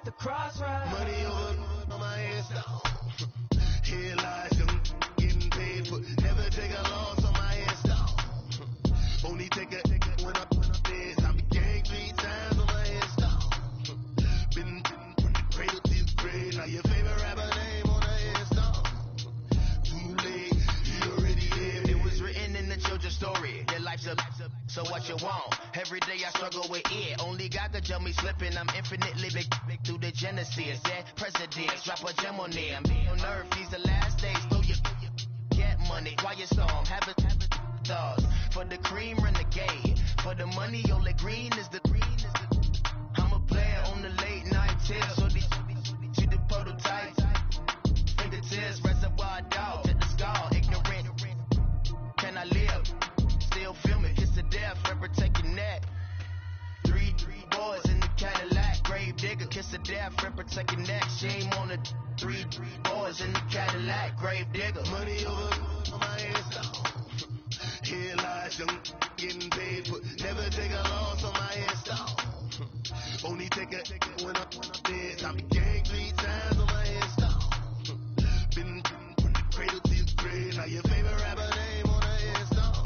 the crossroads. Money over on my headstone. Here lies young, getting paid for. Never take a loss on my headstone. Only take a when I'm dead. I been gang 3 times on my headstone. Been from the cradle to the grave. Now your favorite rapper name on the headstone. Too late, you already dead. It was written in the children's story. Your life's a so what you want. Every day I struggle with it. Only God could tell me slipping. I'm infinitely big through the Genesis. Dead presidents, drop a gem on there. I'm on earth, these the last days. Throw your get money, quiet storm, have it thoughts. For the cream, renegade. For the money, only green is the I'm a player on the late night tips. So these see the prototypes. Fingertips, reservoir dog, to the skull. Ignorant, can I live? Still feel me, kiss to death, forever take your neck. Three boys in the Cadillac, grave digger, kiss to death, forever take your neck. Shame on the three boys in the Cadillac, grave digger. Money over on my headstone. Here lies young, getting paid for. Never take a loss on my headstone. Only take a when I'm dead. I been gang 3 times on my headstone. Been from the cradle to the grave. Now your favorite rapper name on the headstone.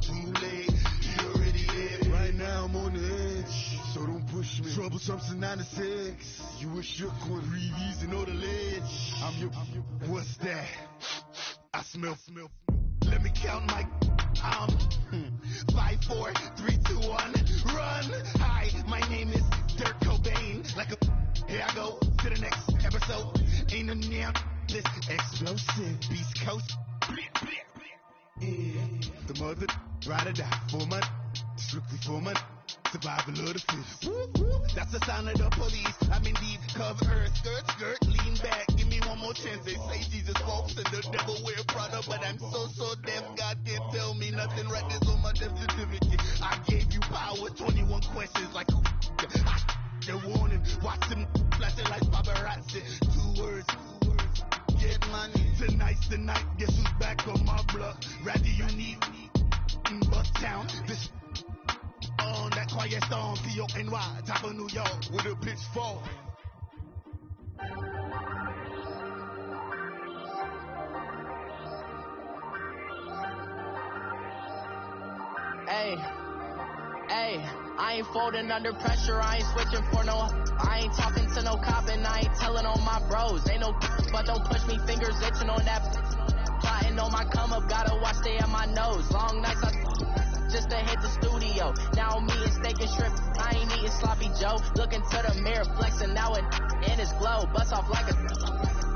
Too late, you already dead. Right now I'm on the edge, so don't push me. Troublesome since 96. You wish shook one. Breathe easy, know the ledge. I'm your. What's that? I smell. Let me count my. 5, 4, 3, 2, 1. Run. Hi, my name is Dirk Cobain. Like a. Here I go to the next episode. Ain't no damn this explosive Beast Coast. Yeah. The mother ride or die for money. Strictly for money. Survival of the fittest. That's the sound of the police. I'm indeed cover skirt, lean back. Give me one more chance. They say Jesus walks and the devil wear Prada, but I'm so deaf. God can't tell me nothing. Right this on my death certificate. I gave you power. 21 questions like they're warning. Watch them flashing like paparazzi. 2 words. Get money. Tonight's the night. Guess who's back on my block? Rather you need in Bucktown. This on that quiet storm, T-O-N-Y, top of New York with a pitchfork. Hey, I ain't folding under pressure, I ain't switching for no. I ain't talking to no cop and I ain't telling on my bros. Ain't no but don't push me, fingers itching on that. Plotting on my come up, gotta watch stay at my nose. Long nights just to hit the studio. Now I'm eating steak and shrimp. I ain't eating sloppy Joe. Looking to the mirror, flexing now it in his glow. Bust off like a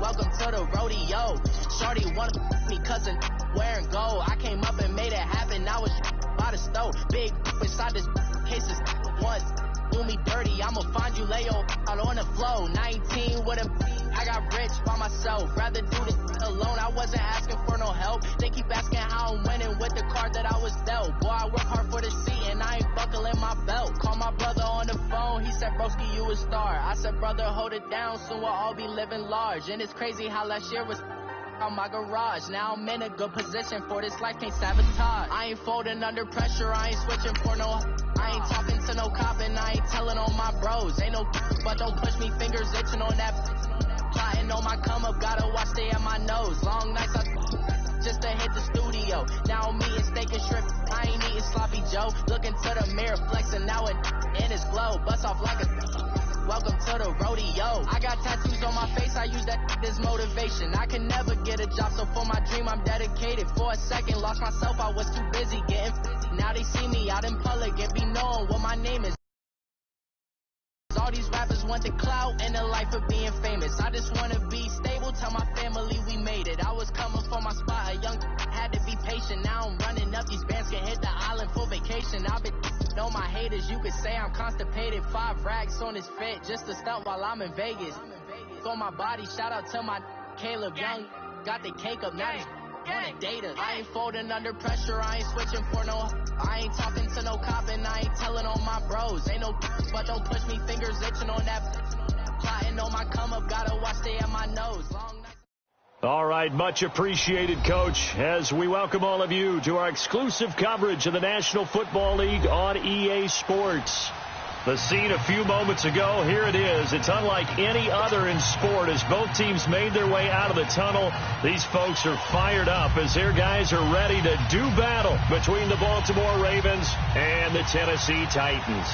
welcome to the rodeo. Shorty wanna me cousin wearing gold. I came up and made it happen. Now it's by the stove. Big inside this cases once. Do me dirty, I'ma find you lay out on the flow. 19 with a I got rich by myself. Rather do this alone. I wasn't asking for no help. They keep asking how I'm winning with the card that I was dealt. Boy, I work hard for the seat and I ain't buckling my belt. Call my brother on the phone. He said, broski, you a star. I said, brother, hold it down. Soon we'll all be living large. And it's crazy how last year was on my garage. Now I'm in a good position for this life, can't sabotage. I ain't folding under pressure, I ain't switching for no. I ain't talking to no cop and I ain't telling on my bros. Ain't no but don't push me, fingers itching on that. Plotting on my come up, gotta watch stay at my nose. Long nights just to hit the studio. Now I'm eating steak and shrimp, I ain't eating sloppy Joe. Looking to the mirror, flexing now it in his glow. Bust off like a welcome to the rodeo. I got tattoos on my face, I use that as motivation. I can never get a job, so for my dream I'm dedicated. For a second, lost myself, I was too busy getting now they see me out in public and be knowing what my name is. All these rappers want the clout and the life of being famous. I just wanna be stable, tell my family we made it. I was coming for my spot, a young had to be patient. Now I'm running up, these bands can hit the island for vacation. I've been know my haters, you could say I'm constipated. 5 racks on his fit, just to stunt while I'm in Vegas. For my body, shout out to my Caleb Young. Got the cake up, now he's on the data. I ain't folding under pressure, I ain't switching for no. I ain't talking to no cop and I ain't telling on my bros. Ain't no but don't push me, fingers itching on that. Plotting on my come up, gotta watch stay at my nose. Long night. All right, much appreciated, Coach, as we welcome all of you to our exclusive coverage of the National Football League on EA Sports. The scene a few moments ago, here it is. It's unlike any other in sport as both teams made their way out of the tunnel. These folks are fired up as their guys are ready to do battle between the Baltimore Ravens and the Tennessee Titans.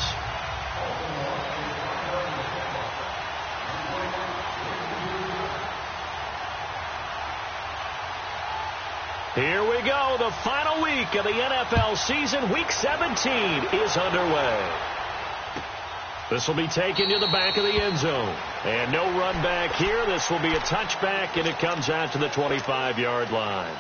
Here we go. The final week of the NFL season. Week 17 is underway. This will be taken to the back of the end zone. And no run back here. This will be a touchback, and it comes out to the 25-yard line.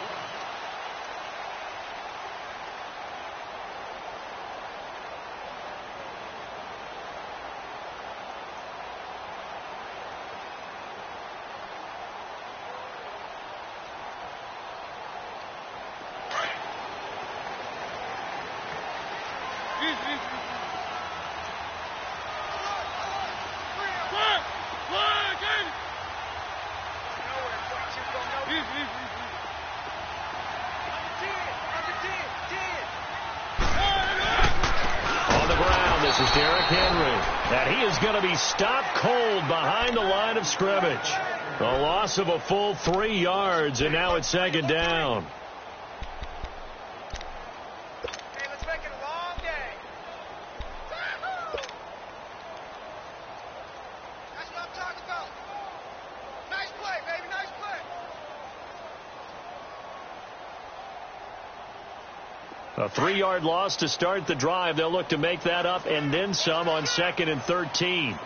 Stopped cold behind the line of scrimmage. A loss of a full 3 yards, and now it's second down. Hey, let's make it a long day. That's what I'm talking about. Nice play, baby, nice play. A 3-yard loss to start the drive. They'll look to make that up and then some on 2nd and 13.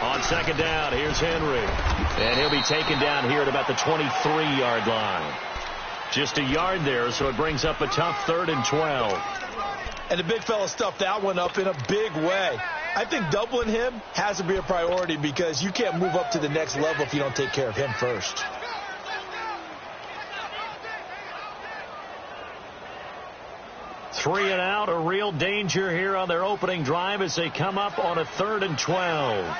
On second down, here's Henry. And he'll be taken down here at about the 23-yard line. Just a yard there, so it brings up a tough 3rd and 12. And the big fella stuffed that one up in a big way. I think doubling him has to be a priority because you can't move up to the next level if you don't take care of him first. Three and out, a real danger here on their opening drive as they come up on a 3rd and 12.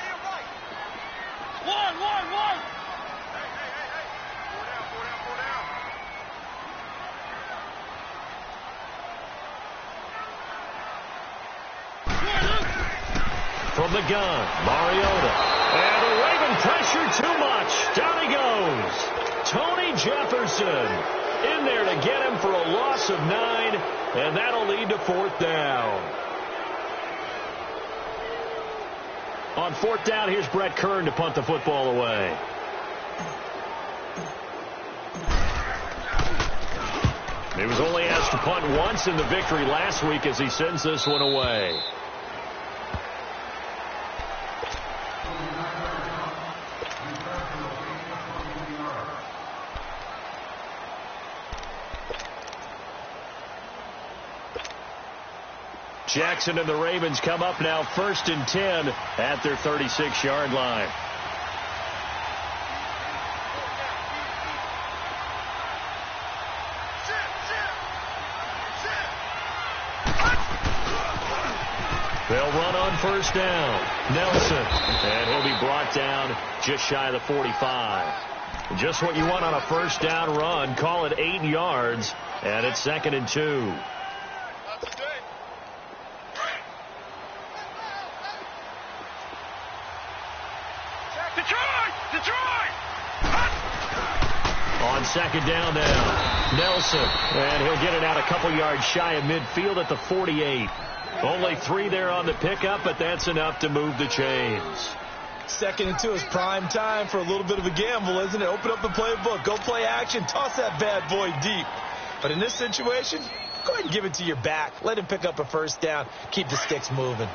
From the gun, Mariota. And the Raven pressure too much. Down he goes. Tony Jefferson in there to get him for a loss of 9, and that'll lead to 4th down. On 4th down, here's Brett Kern to punt the football away. He was only asked to punt once in the victory last week as he sends this one away. Jackson and the Ravens come up now 1st and 10 at their 36-yard line. They'll run on 1st down. Nelson. And he'll be brought down just shy of the 45. Just what you want on a 1st down run. Call it 8 yards. And it's 2nd and 2. On 2nd down now, Nelson, and he'll get it out a couple yards shy of midfield at the 48. Only 3 there on the pickup, but that's enough to move the chains. 2nd and 2 is prime time for a little bit of a gamble, isn't it? Open up the playbook, go play action, toss that bad boy deep. But in this situation, go ahead and give it to your back. Let him pick up a 1st down, keep the sticks moving.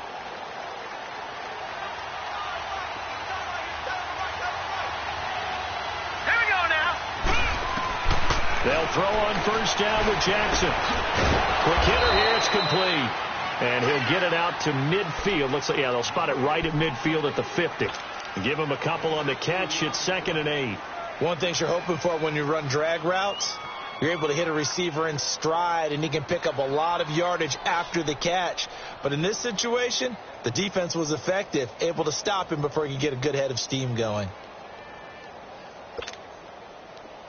They'll throw on 1st down with Jackson. Quick hitter here, it's complete. And he'll get it out to midfield. Looks like, yeah, they'll spot it right at midfield at the 50. Give him a couple on the catch. It's 2nd and 8. One thing you're hoping for when you run drag routes, you're able to hit a receiver in stride, and he can pick up a lot of yardage after the catch. But in this situation, the defense was effective, able to stop him before he could get a good head of steam going.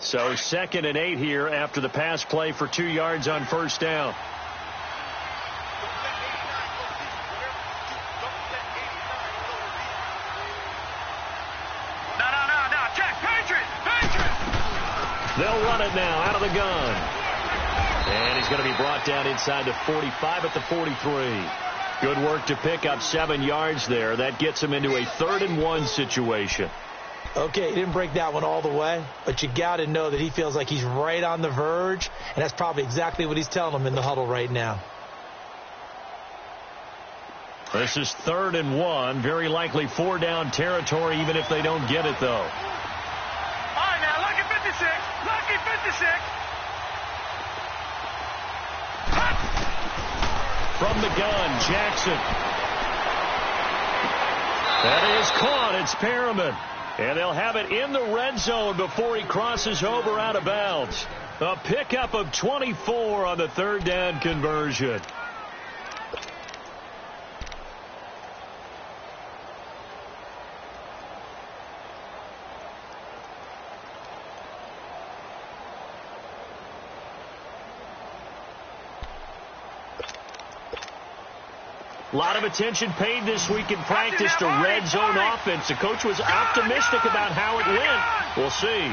So 2nd and 8 here after the pass play for 2 yards on first down. They'll run it now out of the gun. And he's going to be brought down inside the 45 at the 43. Good work to pick up 7 yards there. That gets him into a 3rd and 1 situation. Okay, he didn't break that one all the way, but you got to know that he feels like he's right on the verge, and that's probably exactly what he's telling him in the huddle right now. This is 3rd and 1, very likely 4-down territory, even if they don't get it, though. All right, now, lucky 56. Lucky 56. From the gun, Jackson. That is caught. It's Perriman. And they'll have it in the red zone before he crosses over out of bounds. A pickup of 24 on the 3rd down conversion. A lot of attention paid this week in practice to red zone offense. The coach was optimistic about how it went. We'll see.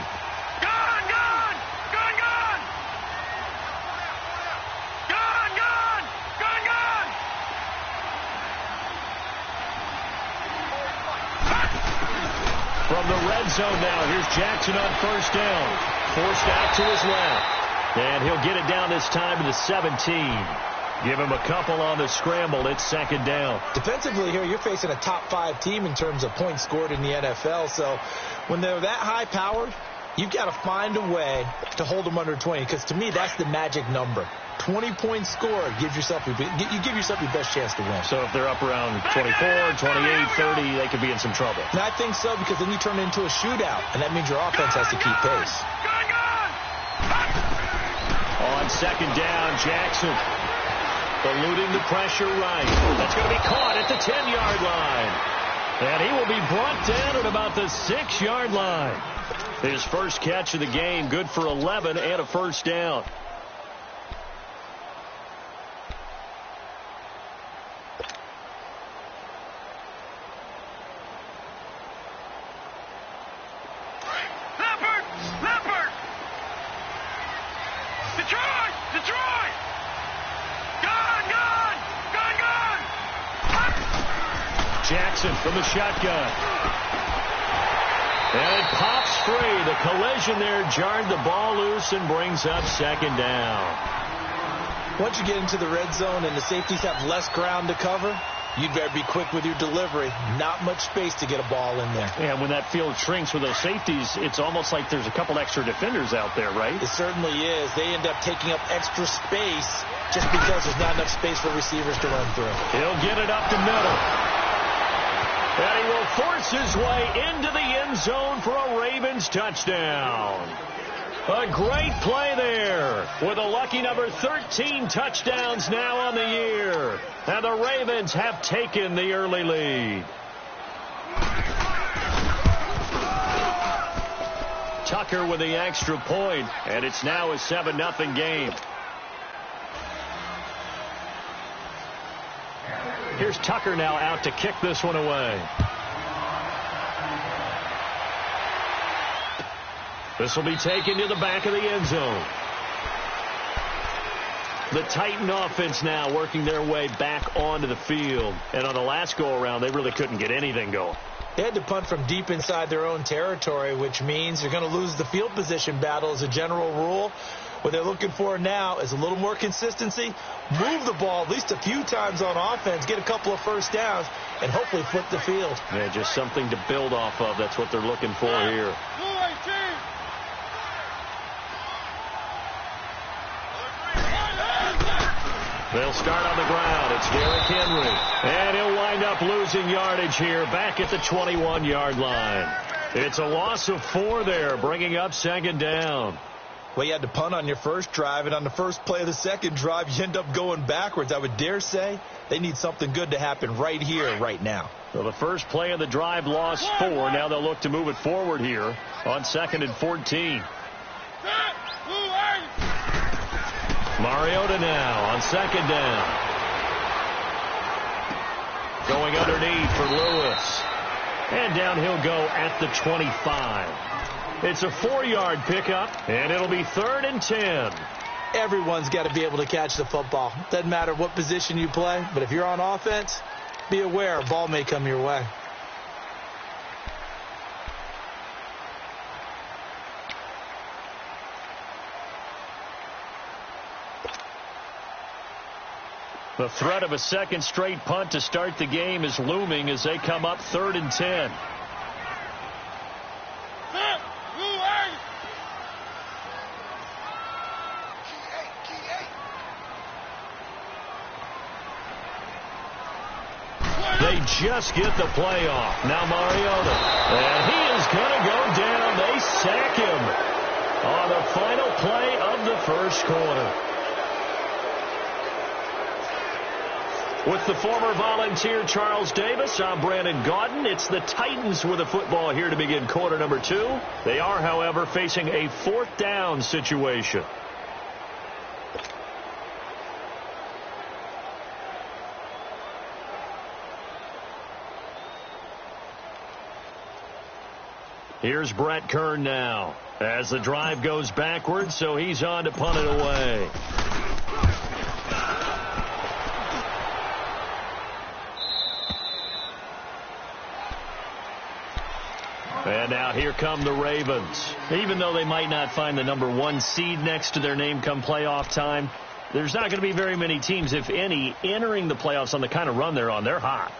From the red zone now, here's Jackson on first down. Forced out to his left. And he'll get it down this time to the 17. Give him a couple on the scramble. It's 2nd down. Defensively here, you're facing a top 5 team in terms of points scored in the NFL. So when they're that high-powered, you've got to find a way to hold them under 20. Because to me, that's the magic number. 20 points scored. You give yourself your best chance to win. So if they're up around 24, 28, 30, they could be in some trouble. And I think so, because then you turn it into a shootout, and that means your offense has to keep pace. On 2nd down, Jackson. Eluding the pressure right. That's going to be caught at the 10-yard line. And he will be brought down at about the 6-yard line. His first catch of the game, good for 11 and a first down. Leopard! Detroit! Jackson from the shotgun. And it pops free. The collision there jarred the ball loose and brings up 2nd down. Once you get into the red zone and the safeties have less ground to cover, you'd better be quick with your delivery. Not much space to get a ball in there. And when that field shrinks with those safeties, it's almost like there's a couple extra defenders out there, right? It certainly is. They end up taking up extra space just because there's not enough space for receivers to run through. He'll get it up the middle. And he will force his way into the end zone for a Ravens touchdown. A great play there with a lucky number 13 touchdowns now on the year. And the Ravens have taken the early lead. Tucker with the extra point, and it's now a 7-0 game. Here's Tucker now out to kick this one away. This will be taken to the back of the end zone. The Titan offense now working their way back onto the field. And on the last go-around, they really couldn't get anything going. They had to punt from deep inside their own territory, which means they're going to lose the field position battle as a general rule. What they're looking for now is a little more consistency, move the ball at least a few times on offense, get a couple of first downs, and hopefully flip the field. Yeah, just something to build off of. That's what they're looking for here. They'll start on the ground. It's Derrick Henry. And he'll wind up losing yardage here back at the 21-yard line. It's a loss of 4 there, bringing up 2nd down. Well, you had to punt on your first drive, and on the first play of the second drive, you end up going backwards. I would dare say they need something good to happen right here, right now. So the first play of the drive lost 4. Now they'll look to move it forward here on 2nd and 14. Mariota now on second down. Going underneath for Lewis. And down he'll go at the 25. It's a 4-yard pickup, and it'll be 3rd and 10. Everyone's got to be able to catch the football. Doesn't matter what position you play, but if you're on offense, be aware a ball may come your way. The threat of a second straight punt to start the game is looming as they come up 3rd and 10. They just get the play off. Now Mariota. And he is going to go down. They sack him on the final play of the first quarter. With the former Volunteer Charles Davis, I'm Brandon Gaudin. It's the Titans with the football here to begin quarter number 2. They are, however, facing a 4th down situation. Here's Brett Kern now as the drive goes backwards, so he's on to punt it away. And now here come the Ravens. Even though they might not find the number 1 seed next to their name come playoff time, there's not going to be very many teams, if any, entering the playoffs on the kind of run they're on. They're hot.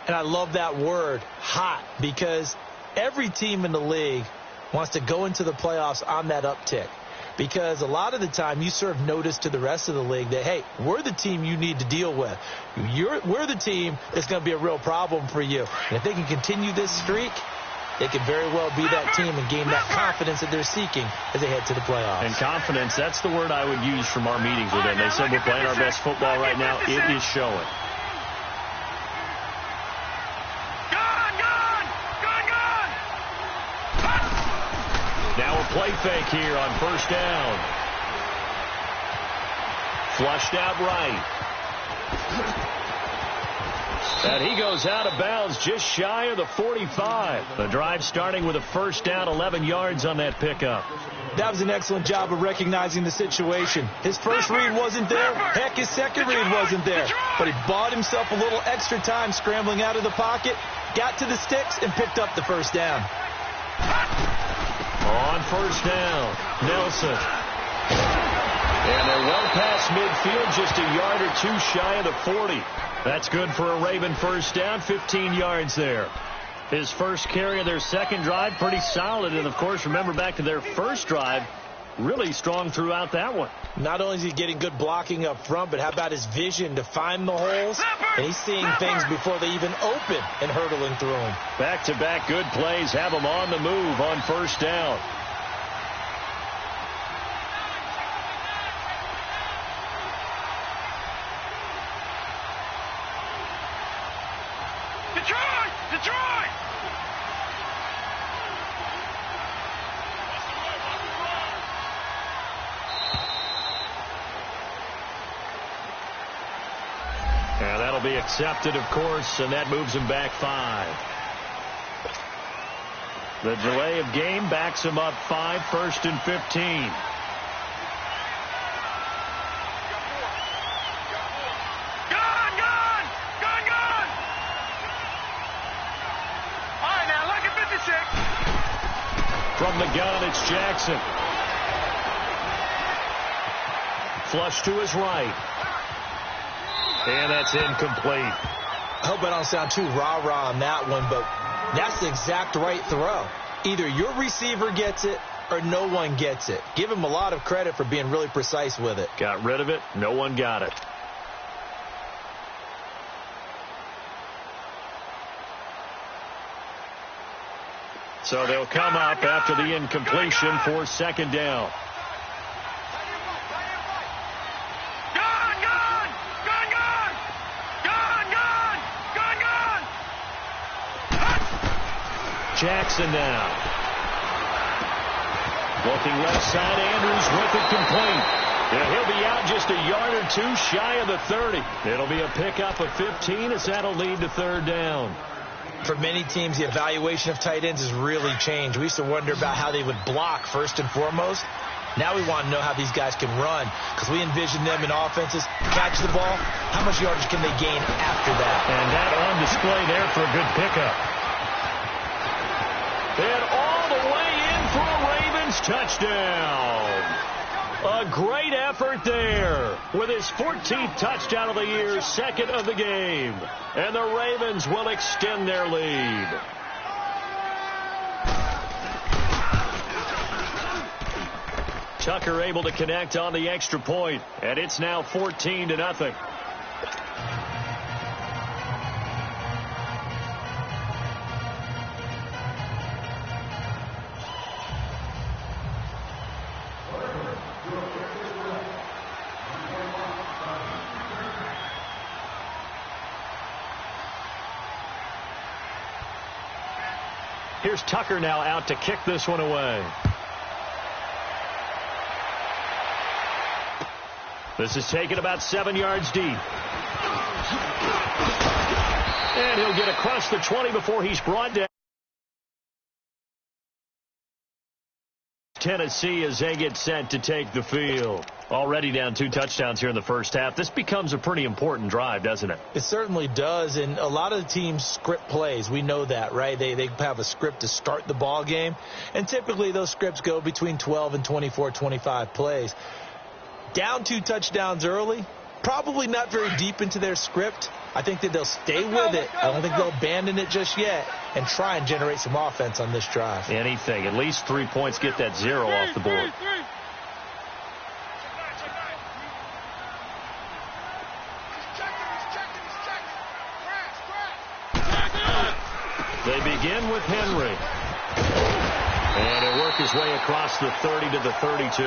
And I love that word, hot, because every team in the league wants to go into the playoffs on that uptick. Because a lot of the time you serve notice to the rest of the league that, hey, we're the team you need to deal with. We're the team that's going to be a real problem for you. And if they can continue this streak, they could very well be that team and gain that confidence that they're seeking as they head to the playoffs. And confidence, that's the word I would use from our meetings with them. They said we're playing our best football right now. It is showing. Now a play fake here on first down. Flushed out right. And he goes out of bounds just shy of the 45. The drive starting with a first down, 11 yards on that pickup. That was an excellent job of recognizing the situation. His first read wasn't there. Heck, his second read wasn't there. But he bought himself a little extra time scrambling out of the pocket, got to the sticks, and picked up the first down. On first down, Nelson. And they're well past midfield, just a yard or two shy of the 40. That's good for a Raven first down, 15 yards there. His first carry of their second drive, pretty solid. And, of course, remember back to their first drive, really strong throughout that one. Not only is he getting good blocking up front, but how about his vision to find the holes? And he's seeing things before they even open and hurtling through them. Back-to-back good plays have him on the move on first down. Detroit! And that'll be accepted, of course, and that moves him back 5. The delay of game backs him up 5, 1st and 15. From the gun, it's Jackson. Flush to his right. And that's incomplete. I hope I don't sound too rah-rah on that one, but that's the exact right throw. Either your receiver gets it or no one gets it. Give him a lot of credit for being really precise with it. Got rid of it. No one got it. So they'll come up after the incompletion for second down. Jackson now. Looking left side, Andrews with it complete. Yeah, he'll be out just a yard or two shy of the 30. It'll be a pickup of 15 as that'll lead to third down. For many teams, the evaluation of tight ends has really changed. We used to wonder about how they would block first and foremost. Now we want to know how these guys can run, because we envision them in offenses, catch the ball, how much yardage can they gain after that? And that on display there for a good pickup. And all the way in for a Ravens touchdown. A great effort there with his 14th touchdown of the year, second of the game. And the Ravens will extend their lead. Tucker able to connect on the extra point, and it's now 14-0. Here's Tucker now out to kick this one away. This is taken about 7 yards deep. And he'll get across the 20 before he's brought down. Tennessee as they get set to take the field. Already down 2 touchdowns here in the first half. This becomes a pretty important drive, doesn't it? It certainly does, and a lot of the teams script plays. We know that, right? They have a script to start the ball game, and typically those scripts go between 12 and 24, 25 plays. Down 2 touchdowns early, probably not very deep into their script. I think that they'll stay with it. I don't think they'll abandon it just yet and try and generate some offense on this drive. Anything. At least 3 points, get that 0 off the board. They begin with Henry. And he'll work his way across the 30 to the 32.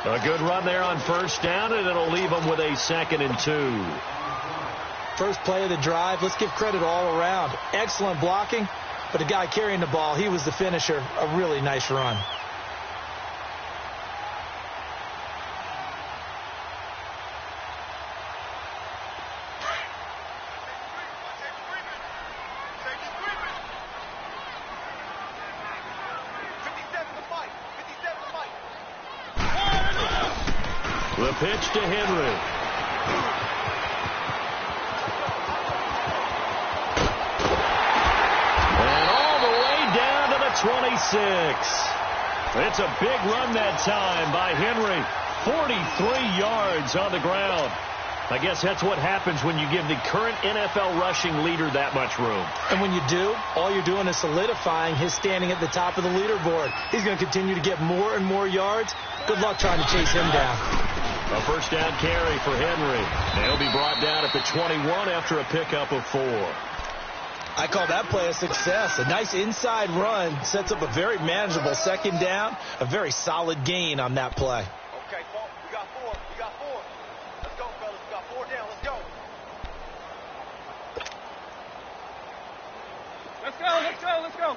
A good run there on first down, and it'll leave them with a 2nd and 2. First play of the drive, let's give credit all around. Excellent blocking, but the guy carrying the ball, he was the finisher. A really nice run. The pitch to Henry. And all the way down to the 26. It's a big run that time by Henry. 43 yards on the ground. I guess that's what happens when you give the current NFL rushing leader that much room. And when you do, all you're doing is solidifying his standing at the top of the leaderboard. He's going to continue to get more and more yards. Good luck trying to chase him down. A first down carry for Henry. He'll be brought down at the 21 after a pickup of 4. I call that play a success. A nice inside run sets up a very manageable second down. A very solid gain on that play. Okay, Paul, we got 4. We got 4. Let's go, fellas. We got 4 down. Let's go. Let's go. Let's go. Let's go.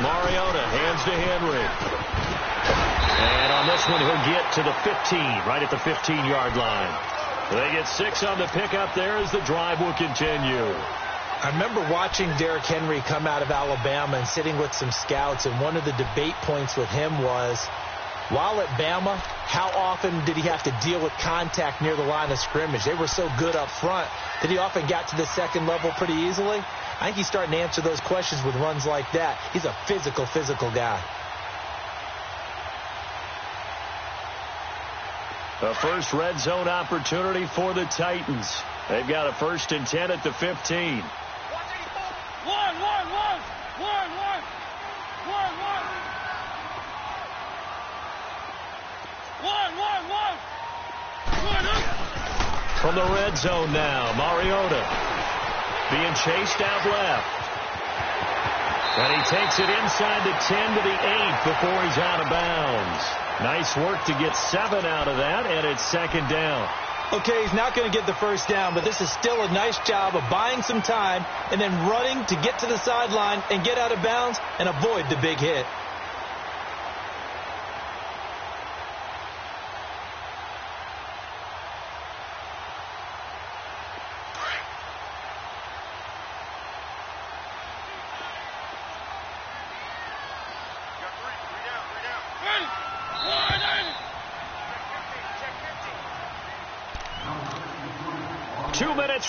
Mariota hands to Henry. And on this one, he'll get to the 15, right at the 15-yard line. They get 6 on the pickup there as the drive will continue. I remember watching Derrick Henry come out of Alabama and sitting with some scouts, and one of the debate points with him was, while at Bama, how often did he have to deal with contact near the line of scrimmage? They were so good up front that he often got to the second level pretty easily. I think he's starting to answer those questions with runs like that. He's a physical guy. A first red zone opportunity for the Titans. They've got a 1st and 10 at the 15. From the red zone now, Mariota being chased out left. And he takes it inside the 10 to the 8 before he's out of bounds. Nice work to get 7 out of that, and it's second down. Okay, he's not going to get the first down, but this is still a nice job of buying some time and then running to get to the sideline and get out of bounds and avoid the big hit.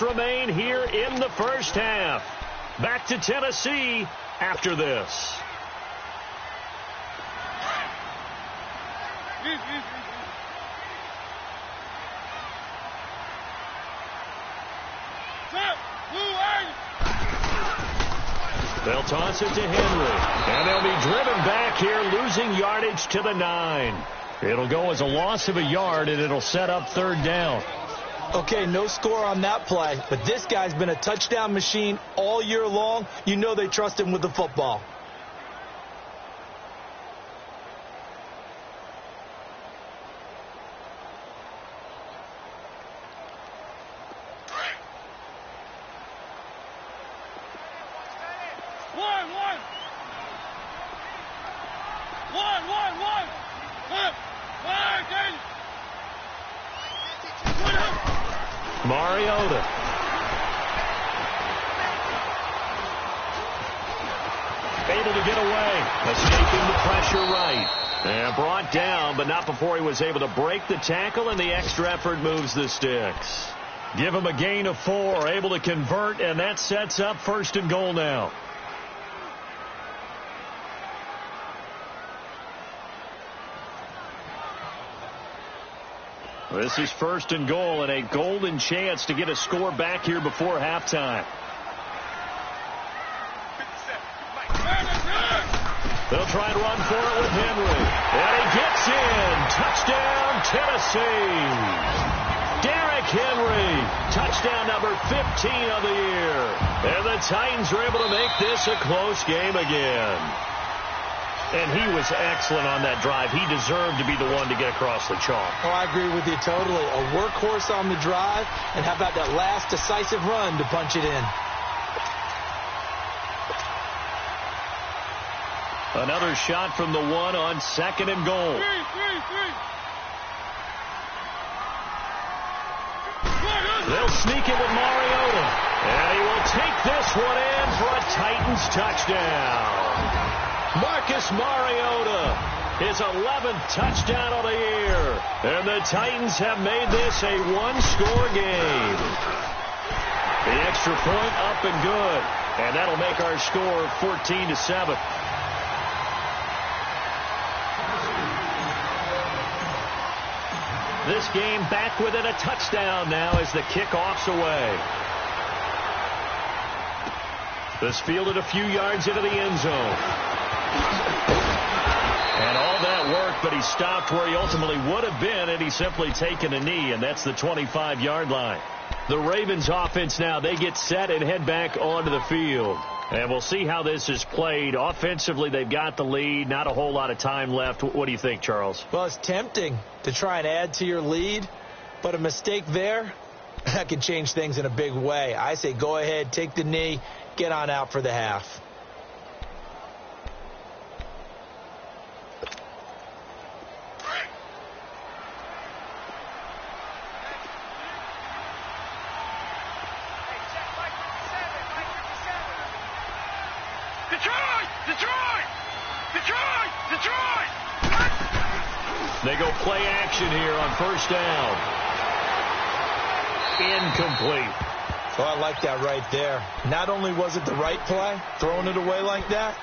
Remain here in the first half. Back to Tennessee after this. They'll toss it to Henry, and they'll be driven back here, losing yardage to the 9. It'll go as a loss of a yard, and it'll set up third down. Okay, no score on that play, but this guy's been a touchdown machine all year long. You know they trust him with the football. Mariota. Able to get away. Escaping the pressure right. And brought down, but not before he was able to break the tackle, and the extra effort moves the sticks. Give him a gain of 4. Able to convert, and that sets up first and goal now. This is first and goal, and a golden chance to get a score back here before halftime. They'll try and run for it with Henry. And he gets in. Touchdown, Tennessee. Derrick Henry. Touchdown number 15 of the year. And the Titans are able to make this a close game again. And he was excellent on that drive. He deserved to be the one to get across the chalk. Oh, I agree with you totally. A workhorse on the drive, and how about that last decisive run to punch it in? Another shot from the 1 on second and goal. They'll sneak it with Mariota. And he will take this one in for a Titans touchdown. Marcus Mariota, his 11th touchdown of the year. And the Titans have made this a one-score game. The extra point up and good. And that'll make our score 14-7. This game back within a touchdown now as the kickoff's away. This fielded a few yards into the end zone. And all that worked, but he stopped where he ultimately would have been had he simply taken a knee, and that's the 25-yard line. The Ravens offense now, they get set and head back onto the field. And we'll see how this is played. Offensively, they've got the lead. Not a whole lot of time left. What do you think, Charles? Well, it's tempting to try and add to your lead, but a mistake there, that could change things in a big way. I say go ahead, take the knee, get on out for the half. They go play action here on first down. Incomplete. Well, I like that right there. Not only was it the right play, throwing it away like that,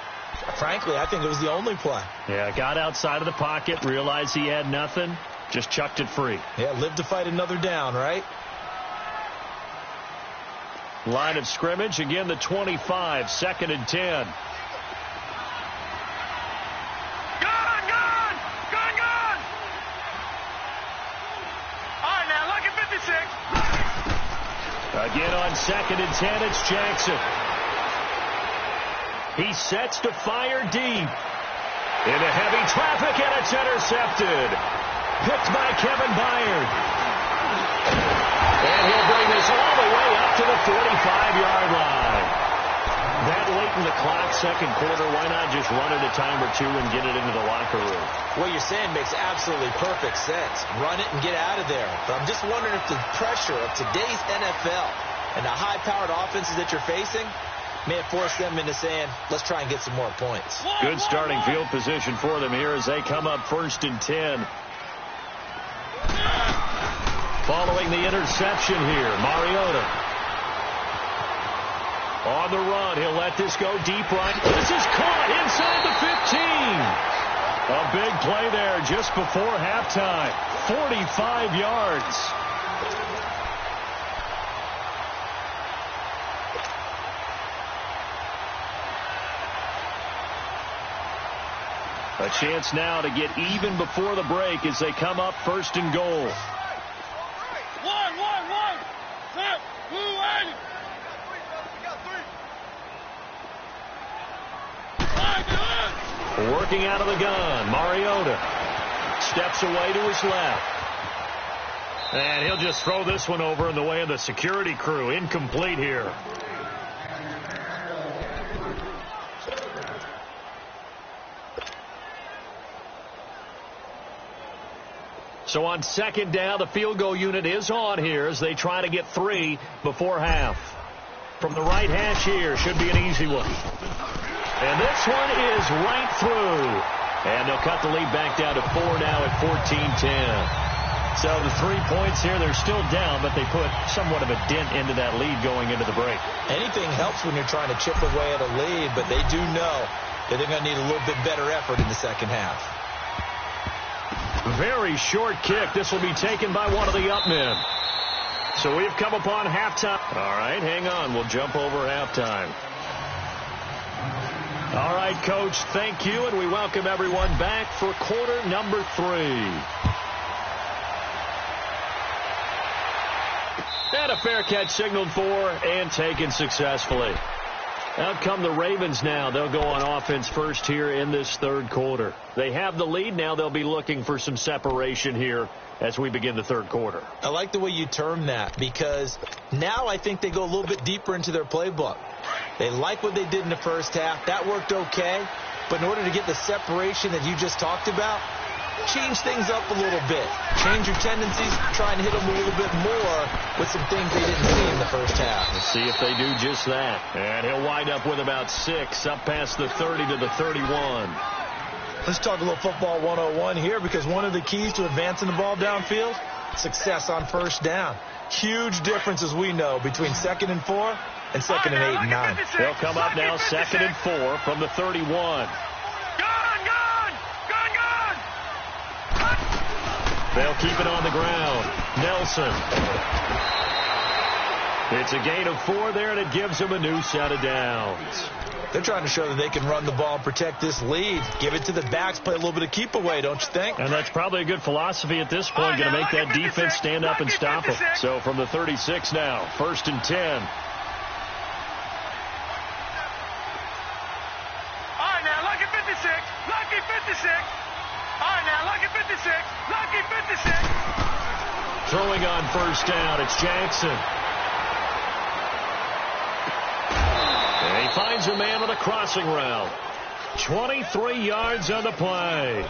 frankly, I think it was the only play. Yeah, got outside of the pocket, realized he had nothing, just chucked it free. Yeah, live to fight another down, right? Line of scrimmage, again the 25, 2nd and 10. Again on 2nd and 10, it's Jackson. He sets to fire deep. Into heavy traffic, and it's intercepted. Picked by Kevin Byard. And he'll bring this all the way up to the 45-yard line. That late in the clock, second quarter, why not just run it a time or two and get it into the locker room? What you're saying makes absolutely perfect sense. Run it and get out of there. But I'm just wondering if the pressure of today's NFL and the high-powered offenses that you're facing may have forced them into saying, let's try and get some more points. Good starting field position for them here as they come up 1st and 10. Following the interception here, Mariota. On the run, he'll let this go deep right. This is caught inside the 15. A big play there just before halftime. 45 yards. A chance now to get even before the break as they come up 1st and goal. Working out of the gun, Mariota steps away to his left. And he'll just throw this one over in the way of the security crew. Incomplete here. So on 2nd down, the field goal unit is on here as they try to get 3 before half. From the right hash here, should be an easy one. And this one is right through. And they'll cut the lead back down to 4 now at 14-10. So the 3 points here, they're still down, but they put somewhat of a dent into that lead going into the break. Anything helps when you're trying to chip away at a lead, but they do know that they're going to need a little bit better effort in the second half. Very short kick. This will be taken by one of the up men. So we've come upon halftime. All right, hang on. We'll jump over halftime. All right, Coach, thank you, and we welcome everyone back for quarter number 3. And a fair catch signaled for and taken successfully. Out come the Ravens now. They'll go on offense first here in this 3rd quarter. They have the lead now. They'll be looking for some separation here as we begin the 3rd quarter. I like the way you term that because now I think they go a little bit deeper into their playbook. They like what they did in the first half. That worked okay. But in order to get the separation that you just talked about, change things up a little bit. Change your tendencies. Try and hit them a little bit more with some things they didn't see in the first half. Let's see if they do just that. And he'll wind up with about 6 up past the 30 to the 31. Let's talk a little football 101 here because one of the keys to advancing the ball downfield, success on 1st down. Huge difference, as we know, between 2nd and 4 and 2nd and 8 and 9. They'll come up now 2nd and 4 from the 31. They'll keep it on the ground. Nelson. It's a gain of 4 there, and it gives them a new set of downs. They're trying to show that they can run the ball and protect this lead. Give it to the backs, play a little bit of keep away, don't you think? And that's probably a good philosophy at this point, going to make that defense stand up and stop them. So from the 36 now, 1st and 10. All right, now, lucky 56. Lucky 56. All right, now, lucky 56. Lucky 56. Throwing on 1st down, it's Jackson. And he finds a man with a crossing route. 23 yards on the play.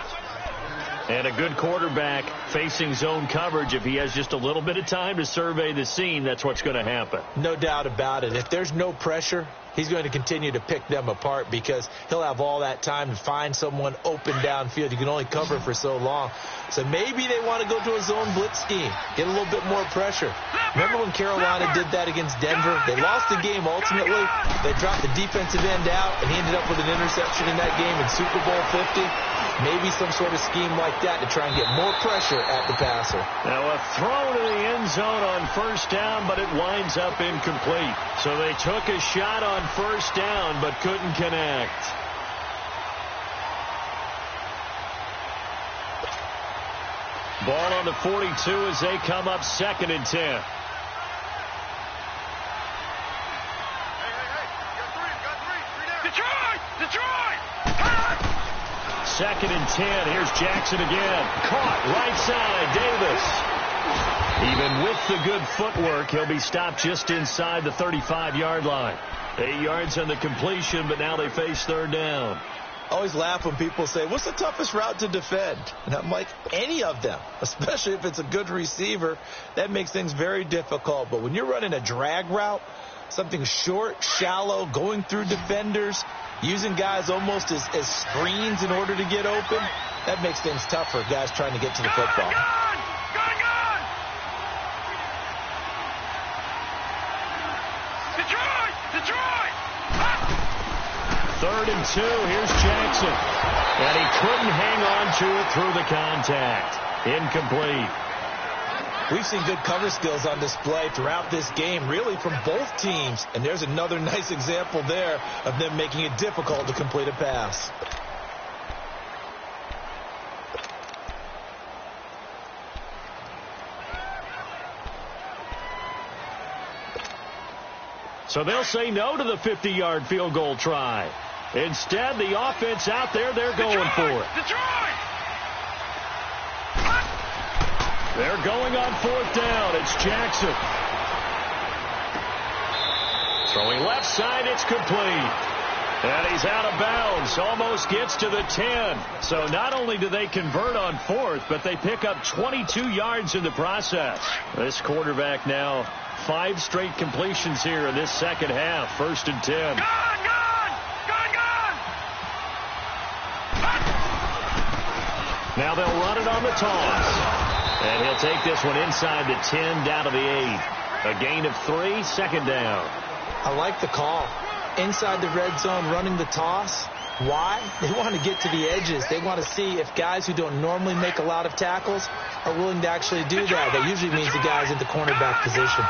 And a good quarterback facing zone coverage. If he has just a little bit of time to survey the scene, that's what's going to happen. No doubt about it. If there's no pressure, he's going to continue to pick them apart because he'll have all that time to find someone open downfield. You can only cover for so long. So maybe they want to go to a zone blitz scheme, get a little bit more pressure. Remember when Carolina did that against Denver? They lost the game ultimately. They dropped the defensive end out, and he ended up with an interception in that game in Super Bowl 50. Maybe some sort of scheme like that to try and get more pressure at the passer. Now a throw to the end zone on 1st down, but it winds up incomplete. So they took a shot on 1st down, but couldn't connect. Ball on the 42 as they come up 2nd and 10. 2nd and 10. Here's Jackson again. Caught right side. Davis. Even with the good footwork, he'll be stopped just inside the 35-yard line. 8 yards on the completion, but now they face 3rd down. I always laugh when people say, what's the toughest route to defend? And I'm like, any of them, especially if it's a good receiver. That makes things very difficult. But when you're running a drag route, something short, shallow, going through defenders, using guys almost as screens in order to get open, that makes things tough for guys trying to get to the football. Detroit! 3rd and 2. Here's Jackson. And he couldn't hang on to it through the contact. Incomplete. We've seen good cover skills on display throughout this game, really from both teams. And there's another nice example there of them making it difficult to complete a pass. So they'll say no to the 50-yard field goal try. Instead, the offense out there, they're going for it. Detroit! They're going on 4th down. It's Jackson. Throwing left side, it's complete. And he's out of bounds. Almost gets to the 10. So not only do they convert on 4th, but they pick up 22 yards in the process. This quarterback now 5 straight completions here in this second half. 1st and 10. Gone! Now they'll run it on the toss. And he'll take this one inside the 10 down to the 8. A gain of 3, 2nd down. I like the call. Inside the red zone, running the toss. Why? They want to get to the edges. They want to see if guys who don't normally make a lot of tackles are willing to actually do that. That usually means the guys in the cornerback position.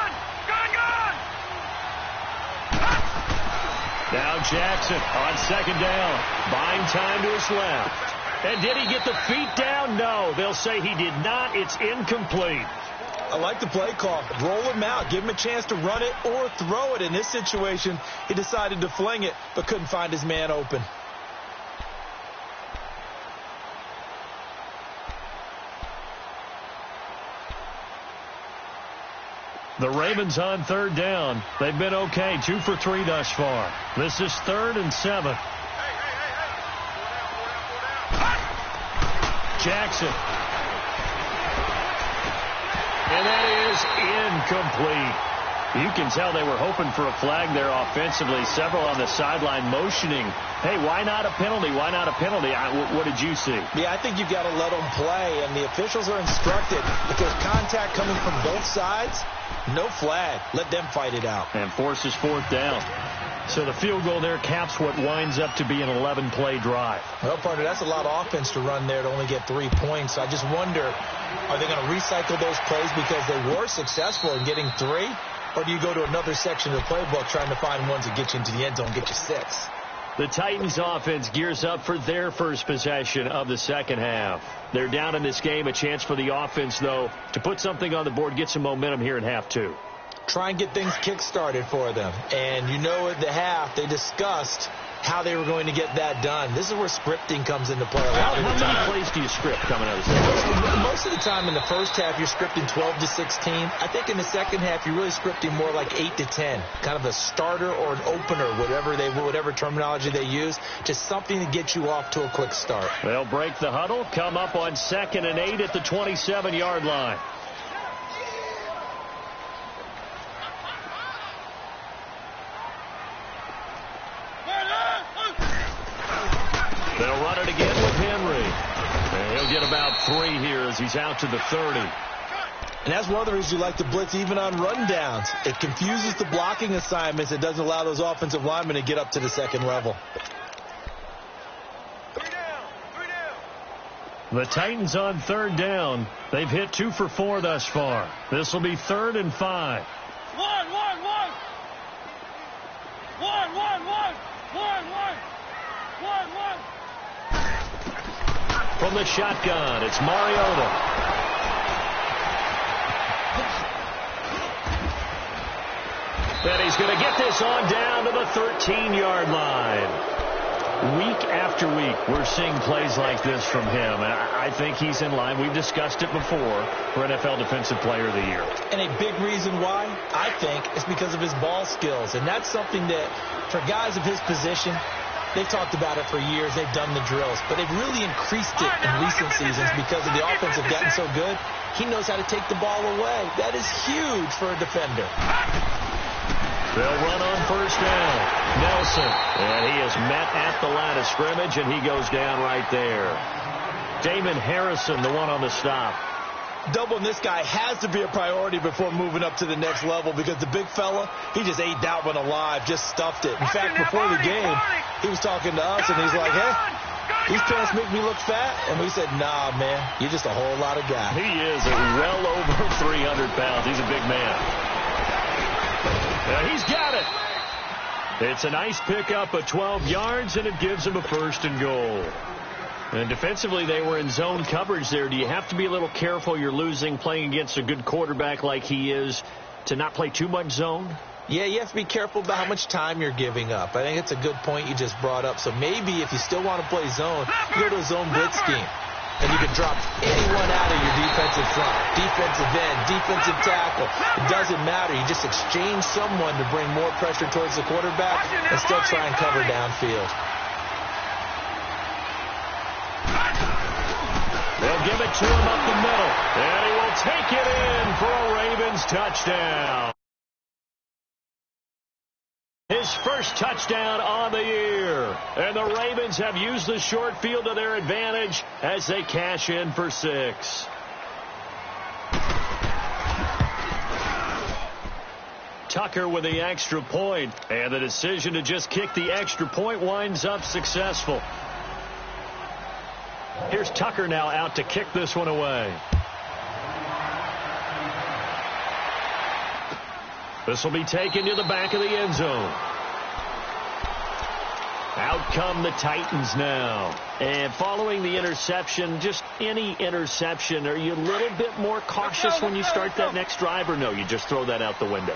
Now Jackson on 2nd down. Buying time to his left. And did he get the feet down? No. They'll say he did not. It's incomplete. I like the play call. Roll him out. Give him a chance to run it or throw it. In this situation, he decided to fling it, but couldn't find his man open. The Ravens on 3rd down. They've been okay. 2 for 3 thus far. This is 3rd and 7. Jackson. And that is incomplete. You can tell they were hoping for a flag there offensively. Several on the sideline motioning, hey, why not a penalty? Why not a penalty? What did you see? Yeah, I think you've got to let them play, and the officials are instructed. If there's contact coming from both sides, no flag. Let them fight it out. And forces 4th down. So the field goal there caps what winds up to be an 11-play drive. Well, partner, that's a lot of offense to run there to only get 3 points. I just wonder, are they going to recycle those plays because they were successful in getting 3? Or do you go to another section of the playbook trying to find ones that get you into the end zone and get you 6? The Titans offense gears up for their first possession of the second half. They're down in this game. A chance for the offense, though, to put something on the board, get some momentum here in half 2. Try and get things kick-started for them. And you know at the half, they discussed how they were going to get that done. This is where scripting comes into play a lot of the time. How many plays do you script coming out of the second? Most of the time in the first half, you're scripting 12 to 16. I think in the second half, you're really scripting more like 8 to 10. Kind of a starter or an opener, whatever terminology they use. Just something to get you off to a quick start. They'll break the huddle, come up on 2nd and 8 at the 27-yard line. They'll run it again with Henry. And he'll get about 3 here as he's out to the 30. And that's one of the reasons you like to blitz even on rundowns. It confuses the blocking assignments. It doesn't allow those offensive linemen to get up to the second level. 3 down. The Titans on 3rd down. They've hit 2 for 4 thus far. This will be 3rd and 5. 1. From the shotgun, it's Mariota. And he's going to get this on down to the 13-yard line. Week after week, we're seeing plays like this from him. And I think he's in line. We've discussed it before for NFL Defensive Player of the Year. And a big reason why, I think, is because of his ball skills. And that's something that, for guys of his position, they've talked about it for years. They've done the drills. But they've really increased it in recent seasons because of the offense have gotten so good. He knows how to take the ball away. That is huge for a defender. They'll run on first down. Nelson. And he is met at the line of scrimmage, and he goes down right there. Damon Harrison, the one on the stop. Doubling this guy has to be a priority before moving up to the next level because the big fella, he just ate that one alive, just stuffed it. In fact, before the game, he was talking to us, and he's like, hey, these pants make me look fat. And we said, nah, man, you're just a whole lot of guy. He is well over 300 pounds. He's a big man. He's got it. It's a nice pickup of 12 yards, and it gives him a 1st and goal. And defensively, they were in zone coverage there. Do you have to be a little careful you're losing playing against a good quarterback like he is to not play too much zone? Yeah, you have to be careful about how much time you're giving up. I think it's a good point you just brought up. So maybe if you still want to play zone, you go to a zone blitz scheme. And you can drop anyone out of your defensive front, defensive end, defensive tackle. It doesn't matter. You just exchange someone to bring more pressure towards the quarterback and still try and cover downfield. They'll give it to him up the middle. And he will take it in for a Ravens touchdown. His first touchdown on the year. And the Ravens have used the short field to their advantage as they cash in for 6. Tucker with the extra point. And the decision to just kick the extra point winds up successful. Here's Tucker now out to kick this one away. This will be taken to the back of the end zone. Out come the Titans now. And following the interception, just any interception, are you a little bit more cautious when you start that next drive, or no, you just throw that out the window?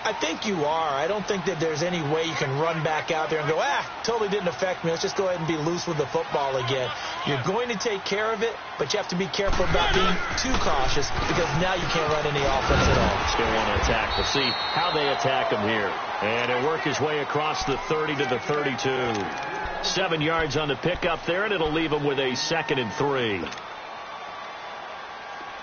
I think you are. I don't think that there's any way you can run back out there and go, totally didn't affect me. Let's just go ahead and be loose with the football again. You're going to take care of it, but you have to be careful about being too cautious because now you can't run any offense at all. Still want to attack. We'll see how they attack him here. And he'll work his way across the 30 to the 32. 7 yards on the pickup there, and it'll leave him with a 2nd and 3.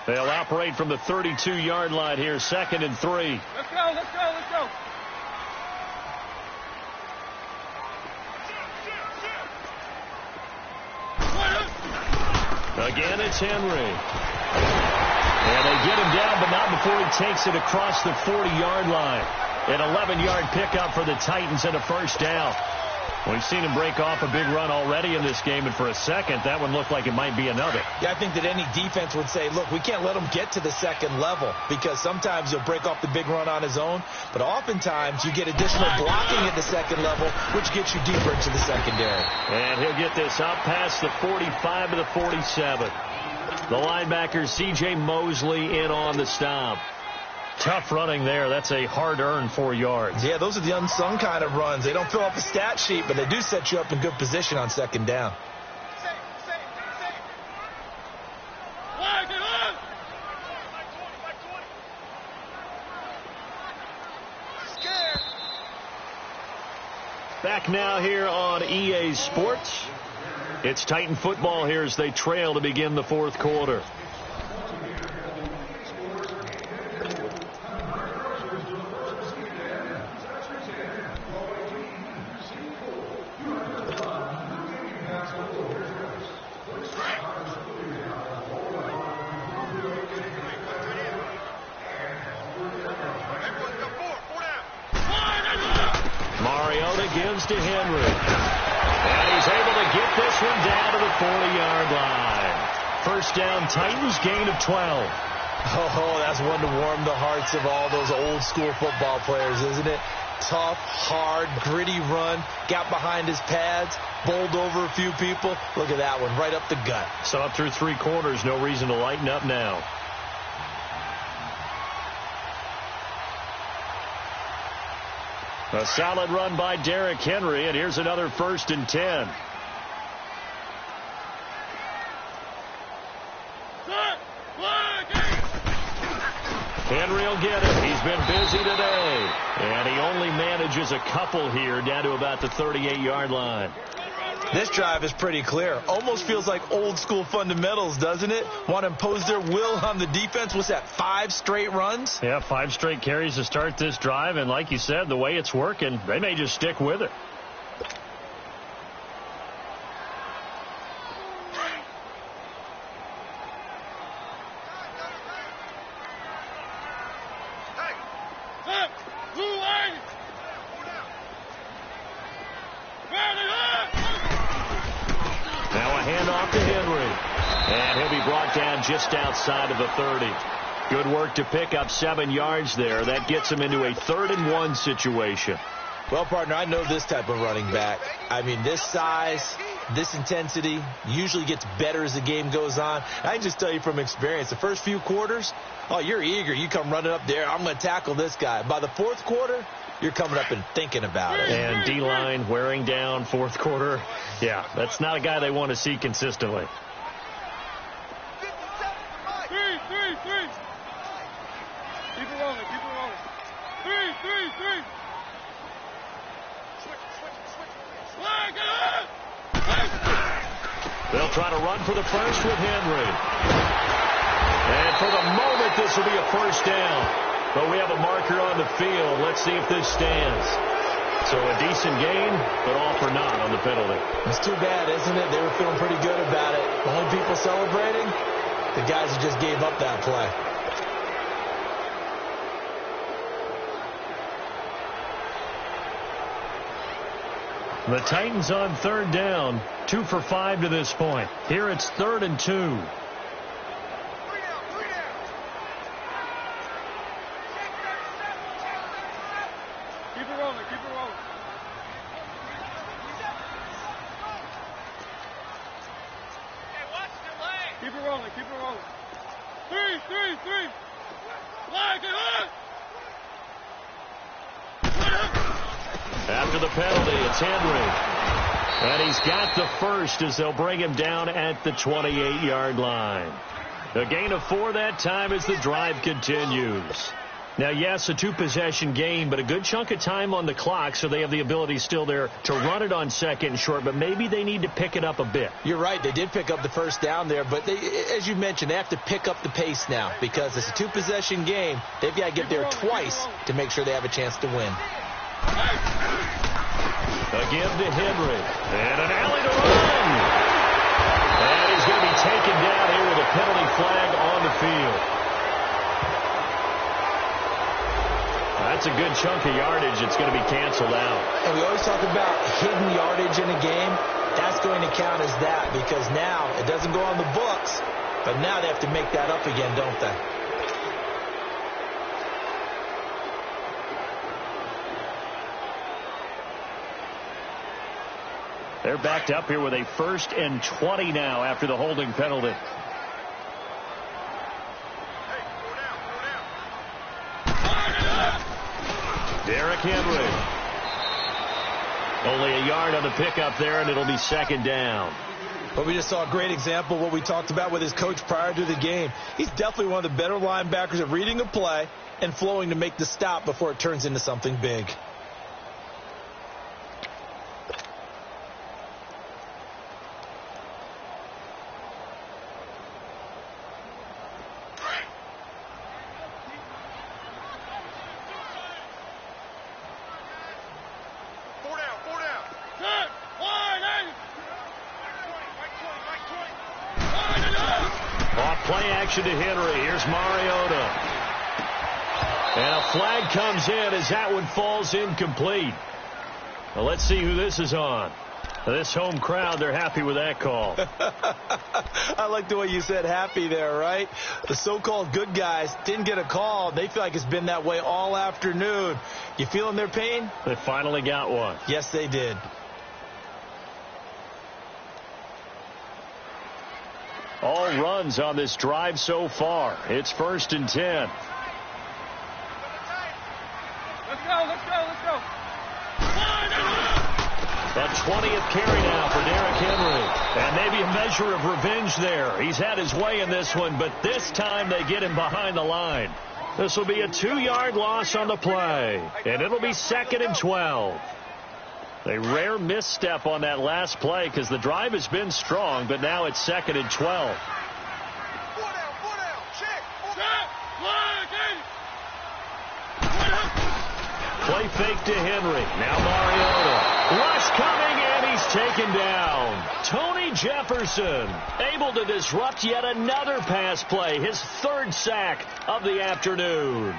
They'll operate from the 32-yard line here, 2nd and 3. Let's go, let's go, let's go. Again, it's Henry. And they get him down, but not before he takes it across the 40-yard line. An 11-yard pickup for the Titans and a 1st down. We've seen him break off a big run already in this game, and for a second, that one looked like it might be another. Yeah, I think that any defense would say, look, we can't let him get to the 2nd level because sometimes he'll break off the big run on his own, but oftentimes you get additional blocking at the 2nd level, which gets you deeper into the secondary. And he'll get this up past the 45 to the 47. The linebacker, C.J. Mosley, in on the stop. Tough running there. That's a hard-earned 4 yards. Yeah, those are the unsung kind of runs. They don't fill up the stat sheet, but they do set you up in good position on 2nd down. Back now here on EA Sports. It's Titan football here as they trail to begin the 4th quarter. Gives to Henry. And he's able to get this one down to the 40-yard line. 1st down, Titans, gain of 12. Oh, that's one to warm the hearts of all those old-school football players, isn't it? Tough, hard, gritty run. Got behind his pads, bowled over a few people. Look at that one, right up the gut. So up through 3 quarters, no reason to lighten up now. A solid run by Derrick Henry, and here's another 1st and 10. Henry will get it. He's been busy today. And he only manages a couple here down to about the 38-yard line. This drive is pretty clear. Almost feels like old school fundamentals, doesn't it? Want to impose their will on the defense. What's that, 5 straight runs? Yeah, 5 straight carries to start this drive. And like you said, the way it's working, they may just stick with it. Just outside of the 30. Good work to pick up 7 yards there. That gets him into a 3rd and 1 situation. Well, partner, I know this type of running back. I mean, this size, this intensity usually gets better as the game goes on. I can just tell you from experience, the first few quarters, oh, you're eager. You come running up there, I'm going to tackle this guy. By the 4th quarter, you're coming up and thinking about it. And D-line wearing down 4th quarter. Yeah, that's not a guy they want to see consistently. Keep it rolling, keep it rolling. 3. They'll try to run for the first with Henry. And for the moment, this will be a 1st down. But we have a marker on the field. Let's see if this stands. So a decent gain, but all for naught on the penalty. It's too bad, isn't it? They were feeling pretty good about it. The only people celebrating, the guys who just gave up that play. The Titans on 3rd down, 2 for 5 to this point. Here it's 3rd and 2. 3 down. Keep it rolling, keep it rolling. Hey, watch the lane. Keep it rolling, keep it rolling. 3. Line, get up. After the penalty, it's Henry. And he's got the first as they'll bring him down at the 28-yard line. A gain of 4 that time as the drive continues. Now, yes, a 2-possession game, but a good chunk of time on the clock, so they have the ability still there to run it on 2nd and short, but maybe they need to pick it up a bit. You're right. They did pick up the 1st down there, but they, as you mentioned, they have to pick up the pace now because it's a 2-possession game. They've got to get there twice to make sure they have a chance to win. Again to Henry. And an alley to run. And he's going to be taken down here with a penalty flag on the field. That's a good chunk of yardage. It's going to be canceled out. And we always talk about hidden yardage in a game. That's going to count as that because now it doesn't go on the books, but now they have to make that up again, don't they? They're backed up here with a 1st and 20 now after the holding penalty. Derrick Henry. Only a yard on the pickup there, and it'll be 2nd down. But we just saw a great example of what we talked about with his coach prior to the game. He's definitely one of the better linebackers at reading a play and flowing to make the stop before it turns into something big. Play action to Henry. Here's Mariota. And a flag comes in as that one falls incomplete. Well, let's see who this is on. This home crowd, they're happy with that call. I like the way you said happy there, right? The so-called good guys didn't get a call. They feel like it's been that way all afternoon. You feeling their pain? They finally got one. Yes, they did. All runs on this drive so far. It's 1st and 10. Let's go. A 20th carry now for Derrick Henry. And maybe a measure of revenge there. He's had his way in this one, but this time they get him behind the line. This will be a 2-yard loss on the play, and it'll be 2nd and 12. A rare misstep on that last play because the drive has been strong, but now it's 2nd and 12. Play fake to Henry. Now Mariota. Rush coming, and he's taken down. Tony Jefferson able to disrupt yet another pass play. His 3rd sack of the afternoon.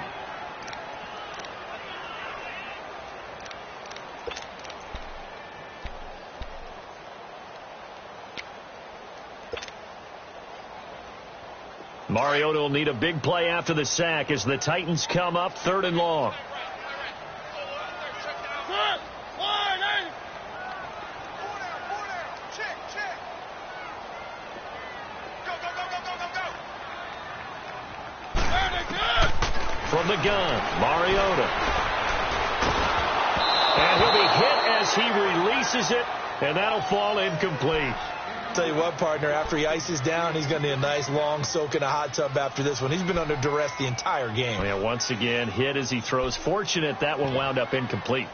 Mariota will need a big play after the sack as the Titans come up 3rd and long. From the gun, Mariota. And he'll be hit as he releases it, and that'll fall incomplete. Tell you what, partner, after he ices down, he's going to need a nice long soak in a hot tub after this one. He's been under duress the entire game. Yeah, once again, hit as he throws. Fortunate that one wound up incomplete.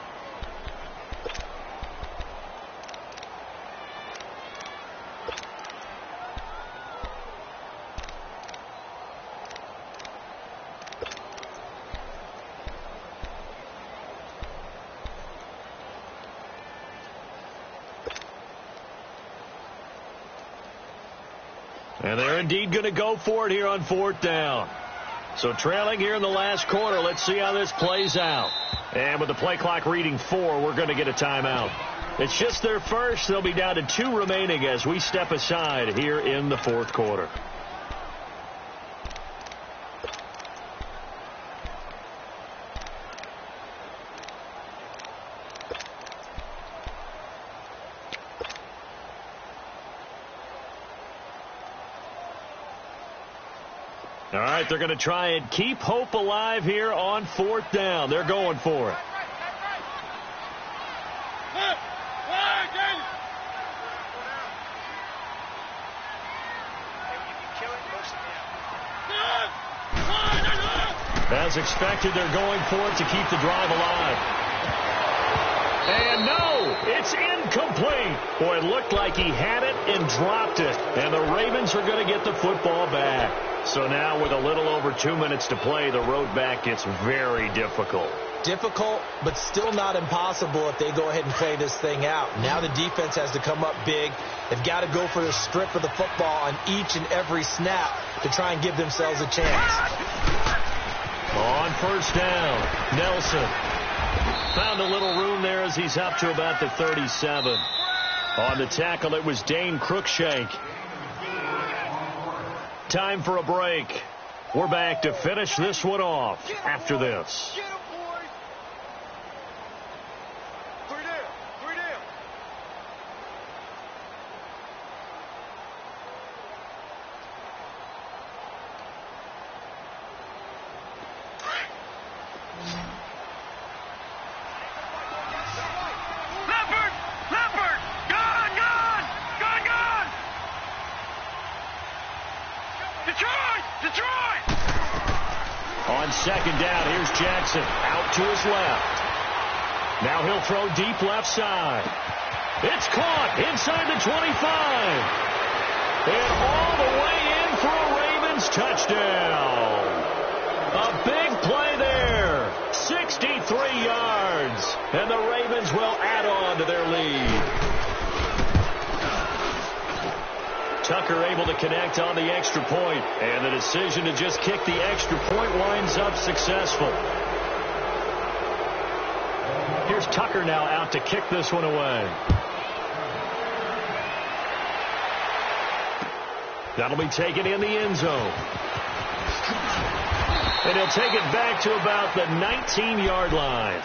And they're indeed going to go for it here on 4th down. So trailing here in the last quarter, let's see how this plays out. And with the play clock reading 4, we're going to get a timeout. It's just their first. They'll be down to 2 remaining as we step aside here in the 4th quarter. All right, they're going to try and keep hope alive here on 4th down. They're going for it. As expected, they're going for it to keep the drive alive. And no, it's incomplete. Boy, it looked like he had it and dropped it. And the Ravens are going to get the football back. So now with a little over 2 minutes to play, the road back gets very difficult. Difficult, but still not impossible if they go ahead and play this thing out. Now the defense has to come up big. They've got to go for the strip of the football on each and every snap to try and give themselves a chance. On 1st down, Nelson found a little room there as he's up to about the 37. On the tackle, it was Dane Cruikshank. Time for a break. We're back to finish this one off after this. On 2nd down, here's Jackson out to his left. Now he'll throw deep left side. It's caught inside the 25. And all the way in for a Ravens touchdown. A big play there. 63 yards. And the Ravens will add on to their lead. Tucker able to connect on the extra point, and the decision to just kick the extra point winds up successful. Here's Tucker now out to kick this one away. That'll be taken in the end zone. And he'll take it back to about the 19-yard line.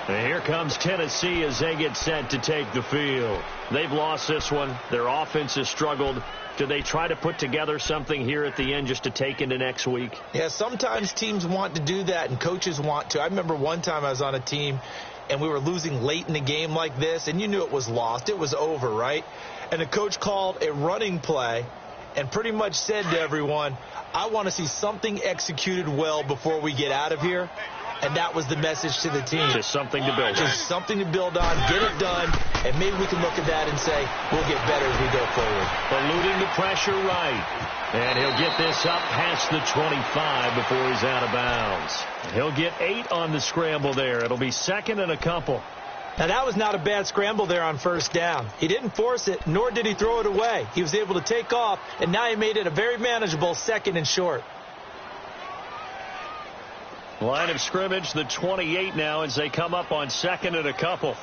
And here comes Tennessee as they get set to take the field. They've lost this one. Their offense has struggled. Do they try to put together something here at the end just to take into next week? Yeah, sometimes teams want to do that and coaches want to. I remember one time I was on a team and we were losing late in the game like this, and you knew it was lost, it was over, right? And the coach called a running play and pretty much said to everyone, I want to see something executed well before we get out of here. And that was the message to the team. Just something to build on. Just something to build on, get it done, and maybe we can look at that and say, we'll get better as we go forward. Eluding the pressure right. And he'll get this up past the 25 before he's out of bounds. He'll get 8 on the scramble there. It'll be second and a couple. Now, that was not a bad scramble there on first down. He didn't force it, nor did he throw it away. He was able to take off, and now he made it a very manageable second and short. Line of scrimmage, the 28 now as they come up on second and a couple.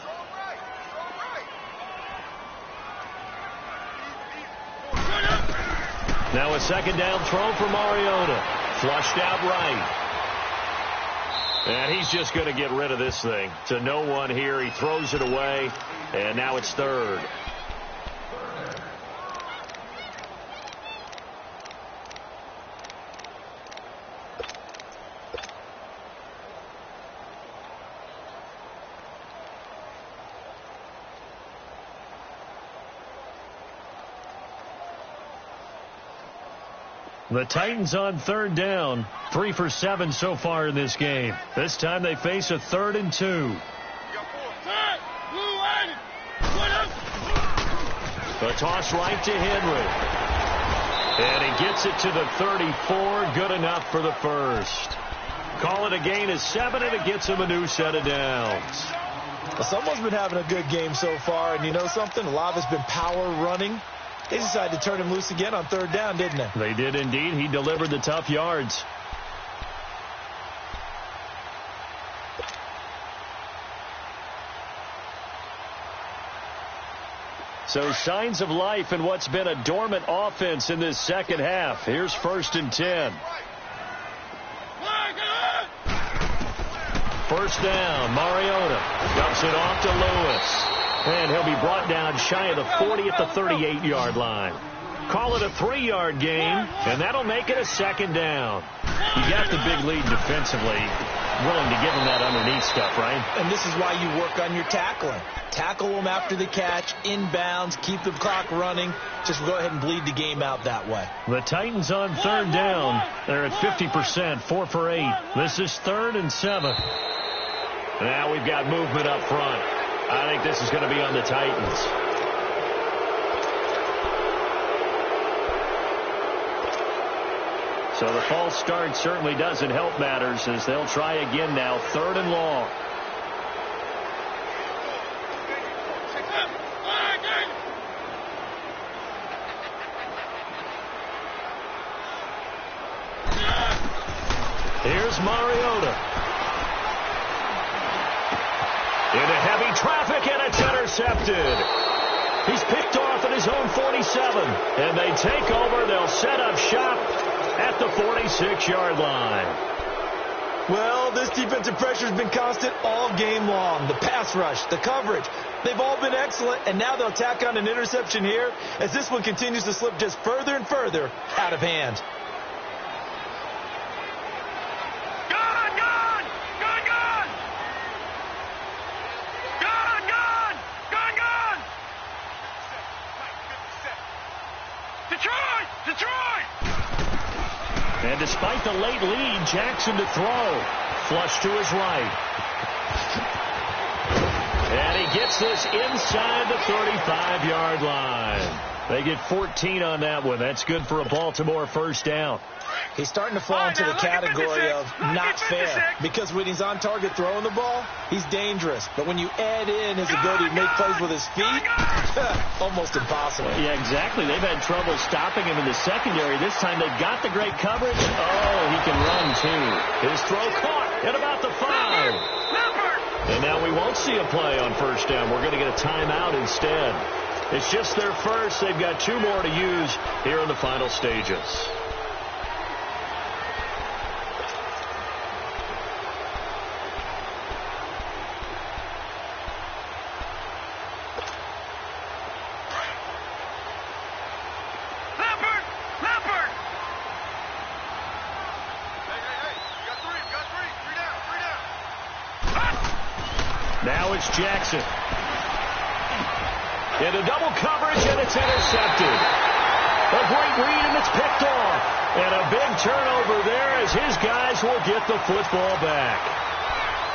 Now a second down throw for Mariota. Flushed out right. And he's just going to get rid of this thing. To no one here. He throws it away. And now it's third. The Titans on third down. 3 for 7 so far in this game. This time they face a 3rd and 2. The toss right to Henry. And he gets it to the 34. Good enough for the first. Call it a gain of 7, and it gets him a new set of downs. Well, someone's been having a good game so far, and you know something? A lot of it's been power running. They decided to turn him loose again on third down, didn't they? They did indeed. He delivered the tough yards. So signs of life in what's been a dormant offense in this second half. Here's 1st and 10. First down, Mariota dumps it off to Lewis. And he'll be brought down shy of the 40 at the 38-yard line. Call it a 3-yard gain, and that'll make it a second down. You got the big lead defensively. Willing to give him that underneath stuff, right? And this is why you work on your tackling. Tackle them after the catch, inbounds, keep the clock running. Just go ahead and bleed the game out that way. The Titans on third down. They're at 50%, 4 for 8. This is 3rd and 7. Now we've got movement up front. I think this is going to be on the Titans. So the false start certainly doesn't help matters as they'll try again now. 3rd and long. Here's Mariota. Into heavy traffic, and it's intercepted. He's picked off at his own 47. And they take over. They'll set up shop at the 46-yard line. Well, this defensive pressure has been constant all game long. The pass rush, the coverage, they've all been excellent. And now they'll tack on an interception here as this one continues to slip just further and further out of hand. And despite the late lead, Jackson to throw. Flush to his right. And he gets this inside the 35-yard line. They get 14 on that one. That's good for a Baltimore first down. He's starting to fall into the category of not fair, because when he's on target throwing the ball, he's dangerous. But when you add in his ability to make plays with his feet, almost impossible. Yeah, exactly. They've had trouble stopping him in the secondary. This time they've got the great coverage. Oh, he can run too. His throw caught at about the 5. And now we won't see a play on first down. We're going to get a timeout instead. It's just their first. They've got 2 more to use here in the final stages. It's Jackson. Into double coverage, and it's intercepted. A great read, and it's picked off. And a big turnover there as his guys will get the football back.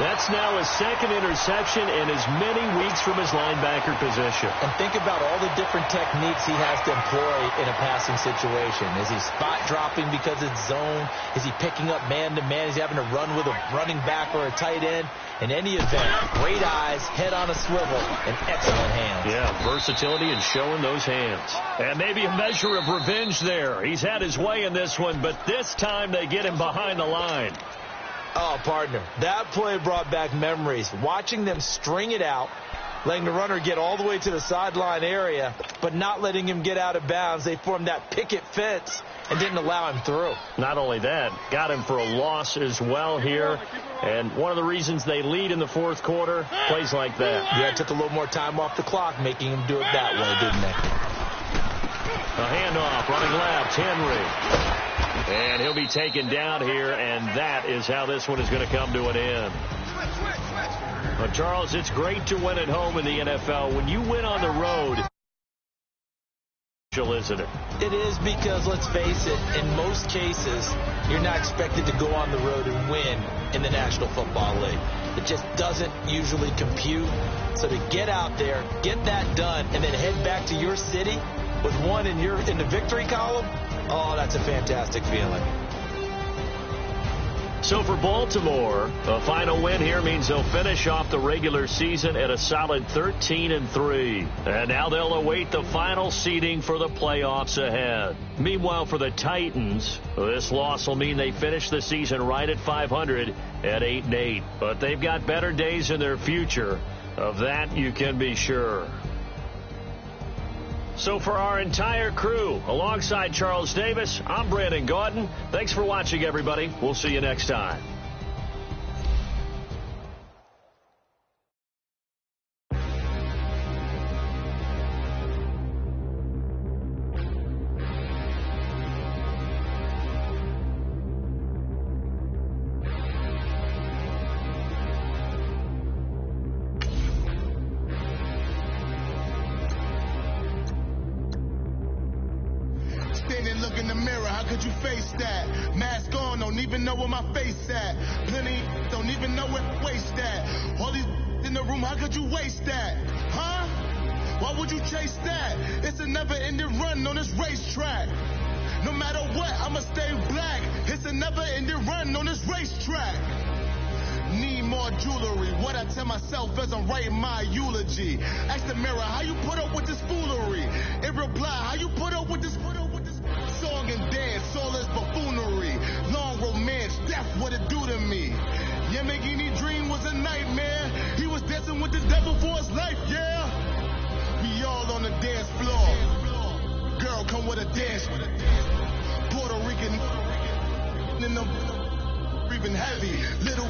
That's now his second interception in as many weeks from his linebacker position. And think about all the different techniques he has to employ in a passing situation. Is he spot dropping because it's zone? Is he picking up man-to-man? Is he having to run with a running back or a tight end? In any event, great eyes, head on a swivel, and excellent hands. Yeah, versatility and showing those hands. And maybe a measure of revenge there. He's had his way in this one, but this time they get him behind the line. Oh, partner, that play brought back memories. Watching them string it out, letting the runner get all the way to the sideline area, but not letting him get out of bounds. They formed that picket fence and didn't allow him through. Not only that, got him for a loss as well here. And one of the reasons they lead in the fourth quarter, plays like that. Yeah, it took a little more time off the clock, making him do it that way, didn't they? A handoff, running left, Henry. And he'll be taken down here, and that is how this one is going to come to an end. Well, Charles, it's great to win at home in the NFL. When you win on the road, isn't it? It is, because, let's face it, in most cases, you're not expected to go on the road and win in the National Football League. It just doesn't usually compute. So to get out there, get that done, and then head back to your city with one in the victory column, oh, that's a fantastic feeling. So for Baltimore, a final win here means they'll finish off the regular season at a solid 13-3. And now they'll await the final seeding for the playoffs ahead. Meanwhile, for the Titans, this loss will mean they finish the season right at 500 at 8-8. But they've got better days in their future. Of that, you can be sure. So for our entire crew, alongside Charles Davis, I'm Brandon Gaudin. Thanks for watching, everybody. We'll see you next time. Look in the mirror, how could you face that? Mask on, don't even know where my face at. Plenty don't even know where to waste that. All these in the room, how could you waste that? Huh? Why would you chase that? It's a never-ending run on this racetrack. No matter what, I'ma stay black. It's a never-ending run on this racetrack. Need more jewelry. What I tell myself as I'm writing my eulogy. Ask the mirror, how you put up with this foolery? It reply, how you put up with this song and dance, all this buffoonery. Long romance, death, what it do to me? Yamagini dream was a nightmare. He was dancing with the devil for his life, yeah. We all on the dance floor. Girl, come with a dance. Puerto Rican in the breathing heavy. Little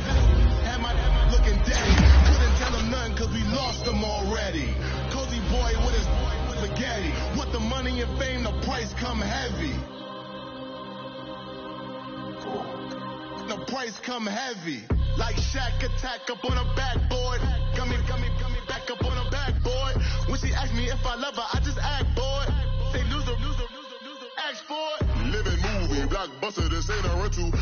had my looking daddy. Couldn't tell him nothing cause we lost him already. Cozy boy with his spaghetti. With the money and fame, the price come heavy. The price come heavy. Like Shaq attack up on a backboard. Got me back up on a backboard. When she asked me if I love her, I just act bored. Say loser, ask for it. Living movie, blockbuster, this ain't a rental.